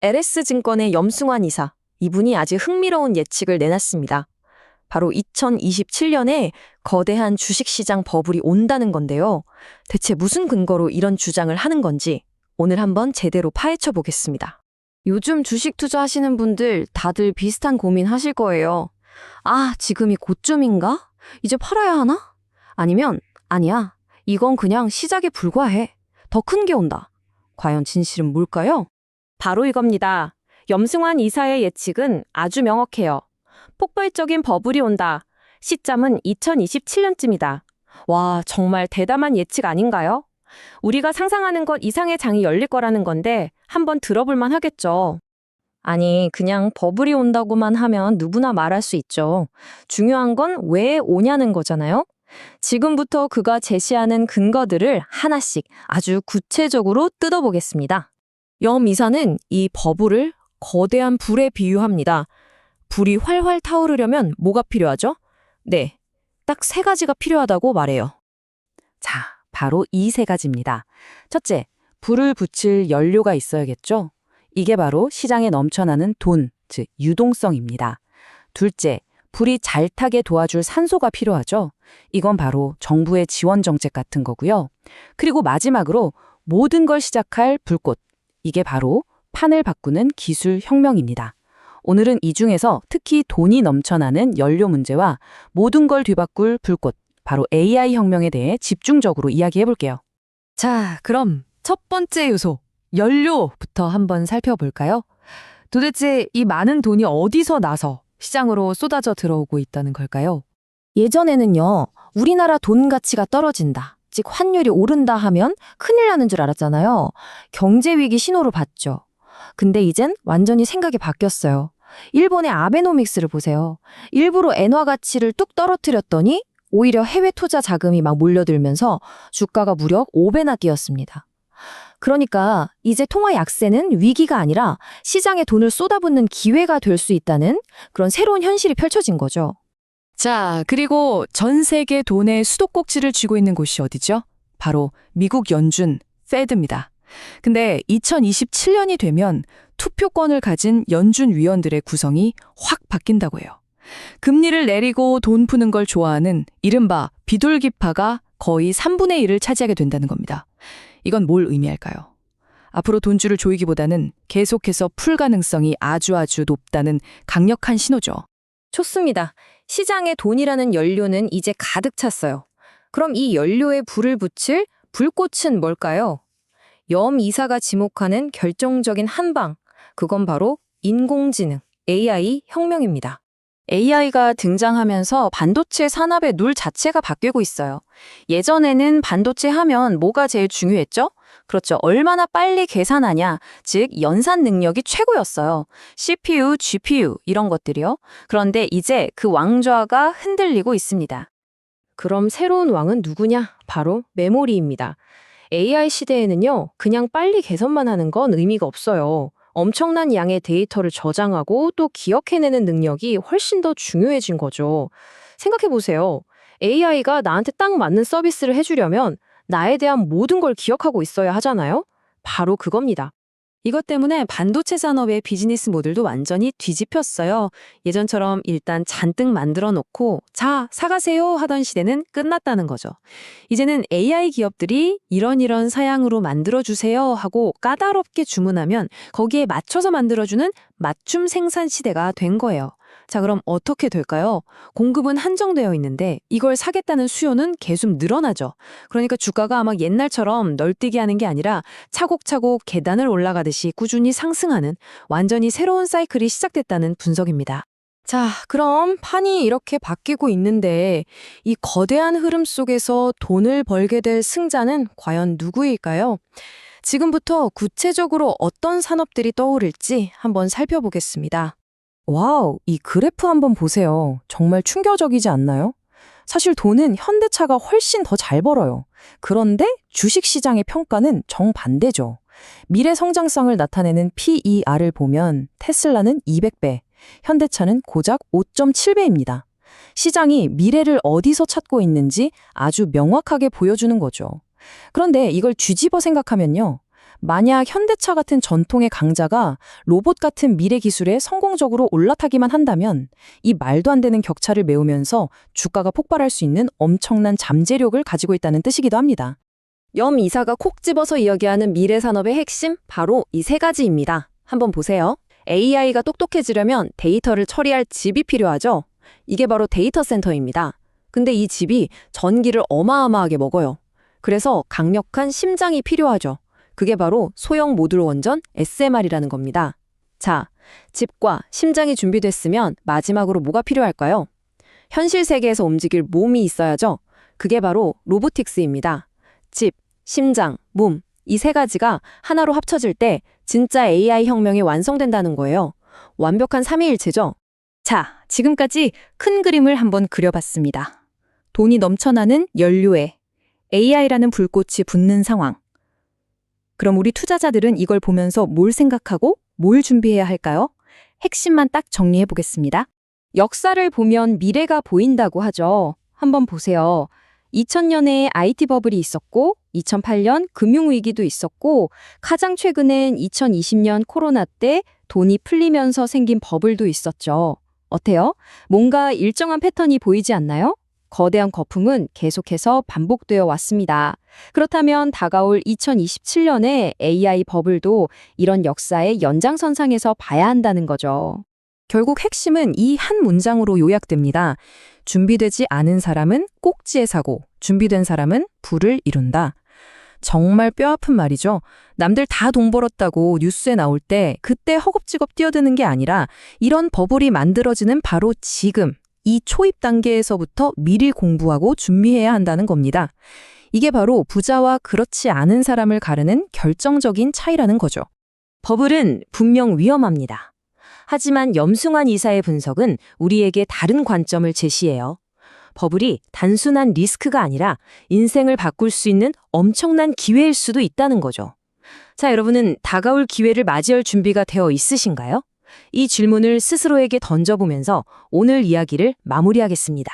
LS증권의 염승환 이사, 이분이 아주 흥미로운 예측을 내놨습니다. 바로 2027년에 거대한 주식시장 버블이 온다는 건데요. 대체 무슨 근거로 이런 주장을 하는 건지 오늘 한번 제대로 파헤쳐 보겠습니다. 요즘 주식 투자하시는 분들 다들 비슷한 고민 하실 거예요. 아, 지금이 고점인가? 이제 팔아야 하나? 아니면 아니야, 이건 그냥 시작에 불과해. 더 큰 게 온다. 과연 진실은 뭘까요? 바로 이겁니다. 염승환 이사의 예측은 아주 명확해요. 폭발적인 버블이 온다. 시점은 2027년쯤이다. 와, 정말 대담한 예측 아닌가요? 우리가 상상하는 것 이상의 장이 열릴 거라는 건데 한번 들어볼만 하겠죠. 아니, 그냥 버블이 온다고만 하면 누구나 말할 수 있죠. 중요한 건 왜 오냐는 거잖아요. 지금부터 그가 제시하는 근거들을 하나씩 아주 구체적으로 뜯어보겠습니다. 염 이사는 이 버블을 거대한 불에 비유합니다. 불이 활활 타오르려면 뭐가 필요하죠? 네, 딱 세 가지가 필요하다고 말해요. 자, 바로 이 세 가지입니다. 첫째, 불을 붙일 연료가 있어야겠죠? 이게 바로 시장에 넘쳐나는 돈, 즉 유동성입니다. 둘째, 불이 잘 타게 도와줄 산소가 필요하죠? 이건 바로 정부의 지원 정책 같은 거고요. 그리고 마지막으로 모든 걸 시작할 불꽃, 이게 바로 판을 바꾸는 기술 혁명입니다. 오늘은 이 중에서 특히 돈이 넘쳐나는 연료 문제와 모든 걸 뒤바꿀 불꽃, 바로 AI 혁명에 대해 집중적으로 이야기해 볼게요. 자, 그럼 첫 번째 요소, 연료부터 한번 살펴볼까요? 도대체 이 많은 돈이 어디서 나서 시장으로 쏟아져 들어오고 있다는 걸까요? 예전에는요, 우리나라 돈 가치가 떨어진다, 즉 환율이 오른다 하면 큰일 나는 줄 알았잖아요. 경제 위기 신호로 봤죠. 근데 이젠 완전히 생각이 바뀌었어요. 일본의 아베노믹스를 보세요. 일부러 엔화 가치를 뚝 떨어뜨렸더니 오히려 해외 투자 자금이 막 몰려들면서 주가가 무려 5배나 뛰었습니다. 그러니까 이제 통화 약세는 위기가 아니라 시장에 돈을 쏟아붓는 기회가 될 수 있다는 그런 새로운 현실이 펼쳐진 거죠. 자, 그리고 전 세계 돈의 수도꼭지를 쥐고 있는 곳이 어디죠? 바로 미국 연준, 페드입니다. 근데 2027년이 되면 투표권을 가진 연준 위원들의 구성이 확 바뀐다고 해요. 금리를 내리고 돈 푸는 걸 좋아하는 이른바 비둘기파가 거의 3분의 1을 차지하게 된다는 겁니다. 이건 뭘 의미할까요? 앞으로 돈줄을 조이기보다는 계속해서 풀 가능성이 아주 높다는 강력한 신호죠. 좋습니다. 시장에 돈이라는 연료는 이제 가득 찼어요. 그럼 이 연료에 불을 붙일 불꽃은 뭘까요? 염 이사가 지목하는 결정적인 한방, 그건 바로 인공지능, AI 혁명입니다. AI가 등장하면서 반도체 산업의 룰 자체가 바뀌고 있어요. 예전에는 반도체 하면 뭐가 제일 중요했죠? 그렇죠. 얼마나 빨리 계산하냐, 즉 연산 능력이 최고였어요. CPU, GPU 이런 것들이요. 그런데 이제 그 왕좌가 흔들리고 있습니다. 그럼 새로운 왕은 누구냐? 바로 메모리입니다. AI 시대에는요, 그냥 빨리 개선만 하는 건 의미가 없어요. 엄청난 양의 데이터를 저장하고 또 기억해내는 능력이 훨씬 더 중요해진 거죠. 생각해보세요. AI가 나한테 딱 맞는 서비스를 해주려면 나에 대한 모든 걸 기억하고 있어야 하잖아요? 바로 그겁니다. 이것 때문에 반도체 산업의 비즈니스 모델도 완전히 뒤집혔어요. 예전처럼 일단 잔뜩 만들어 놓고 자, 사가세요 하던 시대는 끝났다는 거죠. 이제는 AI 기업들이 이런 사양으로 만들어주세요 하고 까다롭게 주문하면 거기에 맞춰서 만들어주는 맞춤 생산 시대가 된 거예요. 자, 그럼 어떻게 될까요? 공급은 한정되어 있는데 이걸 사겠다는 수요는 계속 늘어나죠. 그러니까 주가가 막 옛날처럼 널뛰기 하는 게 아니라 차곡차곡 계단을 올라가듯이 꾸준히 상승하는 완전히 새로운 사이클이 시작됐다는 분석입니다. 자, 그럼 판이 이렇게 바뀌고 있는데 이 거대한 흐름 속에서 돈을 벌게 될 승자는 과연 누구일까요? 지금부터 구체적으로 어떤 산업들이 떠오를지 한번 살펴보겠습니다. 와우, 이 그래프 한번 보세요. 정말 충격적이지 않나요? 사실 돈은 현대차가 훨씬 더 잘 벌어요. 그런데 주식시장의 평가는 정반대죠. 미래 성장성을 나타내는 PER을 보면 테슬라는 200배, 현대차는 고작 5.7배입니다. 시장이 미래를 어디서 찾고 있는지 아주 명확하게 보여주는 거죠. 그런데 이걸 뒤집어 생각하면요. 만약 현대차 같은 전통의 강자가 로봇 같은 미래 기술에 성공적으로 올라타기만 한다면 이 말도 안 되는 격차를 메우면서 주가가 폭발할 수 있는 엄청난 잠재력을 가지고 있다는 뜻이기도 합니다. 염 이사가 콕 집어서 이야기하는 미래 산업의 핵심, 바로 이 세 가지입니다. 한번 보세요. AI가 똑똑해지려면 데이터를 처리할 집이 필요하죠. 이게 바로 데이터 센터입니다. 근데 이 집이 전기를 어마어마하게 먹어요. 그래서 강력한 심장이 필요하죠. 그게 바로 소형 모듈 원전 SMR이라는 겁니다. 자, 집과 심장이 준비됐으면 마지막으로 뭐가 필요할까요? 현실 세계에서 움직일 몸이 있어야죠. 그게 바로 로보틱스입니다. 집, 심장, 몸, 이 세 가지가 하나로 합쳐질 때 진짜 AI 혁명이 완성된다는 거예요. 완벽한 삼위일체죠. 자, 지금까지 큰 그림을 한번 그려봤습니다. 돈이 넘쳐나는 연료에 AI라는 불꽃이 붙는 상황. 그럼 우리 투자자들은 이걸 보면서 뭘 생각하고 뭘 준비해야 할까요? 핵심만 딱 정리해 보겠습니다. 역사를 보면 미래가 보인다고 하죠. 한번 보세요. 2000년에 IT 버블이 있었고 2008년 금융위기도 있었고 가장 최근엔 2020년 코로나 때 돈이 풀리면서 생긴 버블도 있었죠. 어때요? 뭔가 일정한 패턴이 보이지 않나요? 거대한 거품은 계속해서 반복되어 왔습니다. 그렇다면 다가올 2027년에 AI 버블도 이런 역사의 연장선상에서 봐야 한다는 거죠. 결국 핵심은 이 한 문장으로 요약됩니다. 준비되지 않은 사람은 꼭지에 사고, 준비된 사람은 부를 이룬다. 정말 뼈아픈 말이죠. 남들 다 돈 벌었다고 뉴스에 나올 때 그때 허겁지겁 뛰어드는 게 아니라 이런 버블이 만들어지는 바로 지금, 이 초입 단계에서부터 미리 공부하고 준비해야 한다는 겁니다. 이게 바로 부자와 그렇지 않은 사람을 가르는 결정적인 차이라는 거죠. 버블은 분명 위험합니다. 하지만 염승환 이사의 분석은 우리에게 다른 관점을 제시해요. 버블이 단순한 리스크가 아니라 인생을 바꿀 수 있는 엄청난 기회일 수도 있다는 거죠. 자, 여러분은 다가올 기회를 맞이할 준비가 되어 있으신가요? 이 질문을 스스로에게 던져보면서 오늘 이야기를 마무리하겠습니다.